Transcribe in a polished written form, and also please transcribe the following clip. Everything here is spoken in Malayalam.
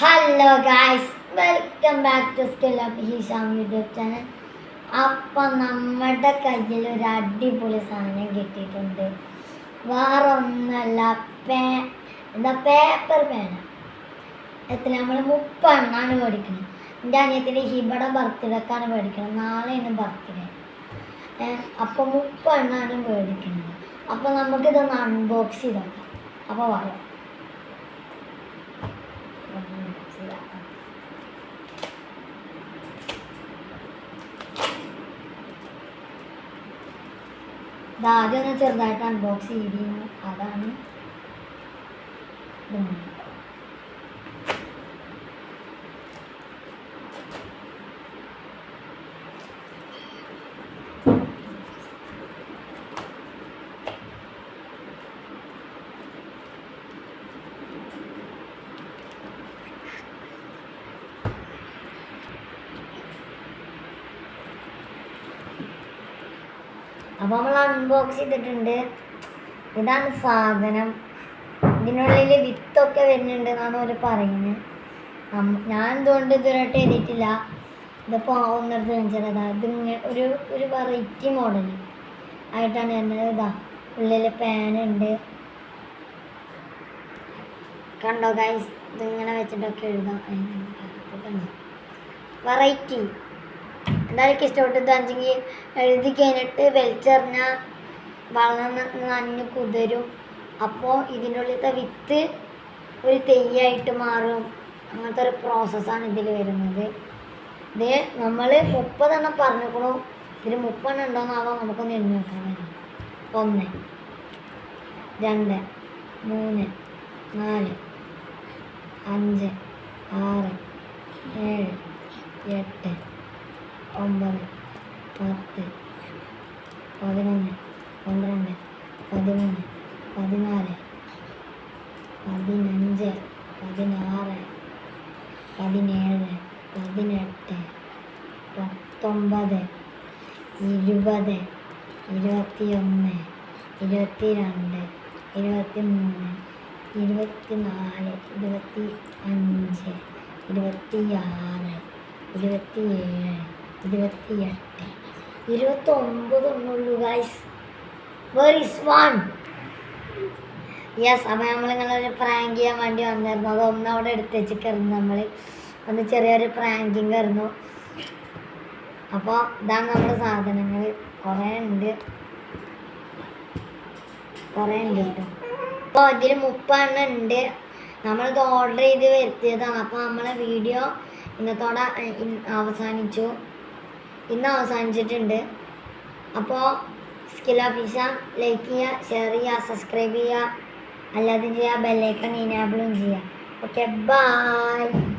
Hello guys, welcome back to skill of Hisham YouTube channel. അപ്പം നമ്മുടെ കയ്യിൽ ഒരു അടിപൊളി സാധനം കിട്ടിയിട്ടുണ്ട്. വേറെ ഒന്നല്ല, പേപ്പർ പേന. എത്ര നമ്മൾ 30 എണ്ണാണ് മേടിക്കണം. എൻ്റെ അനിയത്തിൻ്റെ ഹിബയുടെ ബർത്ത്ഡേക്കാണ് മേടിക്കണം. നാളെയാണ് ബർത്ത്ഡേ. അപ്പോൾ 30 എണ്ണാണ് മേടിക്കുന്നത്. അപ്പോൾ നമുക്കിതൊന്ന് അൺബോക്സ് ചെയ്തോക്കാം. അപ്പോൾ പറയാം. ആദ്യം ഒന്ന് ചെറുതായിട്ട് അൺബോക്സ് ചെയ്തിരുന്നു. അതാണ് അപ്പോൾ നമ്മൾ അൺബോക്സ് ചെയ്തിട്ടുണ്ട്. ഇതാണ് സാധനം. ഇതിനുള്ളിൽ വിത്തൊക്കെ വരുന്നുണ്ട് എന്നാണ് അവർ പറയുന്നത്. ഞാൻ എന്തുകൊണ്ട് ഇതുവരെയായിട്ട് എഴുതിയിട്ടില്ല. ഇതിപ്പോൾ ഒന്നെടുത്ത് കാണിച്ചത് ഇതിങ്ങനെ ഒരു വെറൈറ്റി മോഡൽ ആയിട്ടാണ് വരുന്നത്. ഇതാ ഉള്ളിൽ പാനുണ്ട്. കണ്ടോ ഗൈസ്, ഇതിങ്ങനെ വെച്ചിട്ടൊക്കെ എഴുതാം. വെറൈറ്റി എന്തായാലും എനിക്ക് ഇഷ്ടപ്പെട്ടതാണെങ്കിൽ എഴുതി കഴിഞ്ഞിട്ട് വലിച്ചെറിഞ്ഞാൽ വെള്ളം നനഞ്ഞ് കുതിരും. അപ്പോൾ ഇതിൻ്റെ ഉള്ളിലത്തെ വിത്ത് ഒരു തെയ്യായിട്ട് മാറും. അങ്ങനത്തെ ഒരു പ്രോസസ്സാണ് ഇതിൽ വരുന്നത്. ഇത് നമ്മൾ 30 എണ്ണം പറഞ്ഞിരിക്കണു. ഇതിൽ 30 എണ്ണം ഉണ്ടോയെന്നാവാം. നമുക്കൊന്ന് എണ്ണി വെക്കാൻ വരും. 1 2 3 4 5 6 7 8 9 10 11 12 13 14 15 16 17 18 19 20 21 22 23 24 25 26 27 28 29 ഒന്നുള്ളൂ ഗൈസ്. Where is 1? യെസ്. അപ്പോൾ നമ്മളിങ്ങനെ പ്രാങ്ക് ചെയ്യാൻ വേണ്ടി വന്നിരുന്നു. അതൊന്നും അവിടെ എടുത്ത് വെച്ചിട്ടായിരുന്നു. നമ്മൾ ഒന്ന് ചെറിയൊരു പ്രാങ്കിങ് ആയിരുന്നു. അപ്പോൾ ഇതാണ് നമ്മുടെ സാധനങ്ങൾ. കുറേ ഉണ്ട് കേട്ടോ. അപ്പോൾ ഇതിൽ 30 എണ്ണം ഉണ്ട്. നമ്മളിത് ഓർഡർ ചെയ്ത് വരുത്തിയതാണ്. അപ്പോൾ നമ്മളെ വീഡിയോ ഇന്നത്തോടെ ഇന്ന് അവസാനിച്ചിട്ടുണ്ട്. അപ്പോൾ സ്കിൽ ഓഫ് ഹിഷാം ലൈക്ക് ചെയ്യുക, ഷെയർ ചെയ്യുക, സബ്സ്ക്രൈബ് ചെയ്യുക, അല്ലാതെ ചെയ്യുക, ബെല്ലൈക്കൺ ഇനേബിളും ചെയ്യുക. Okay, by.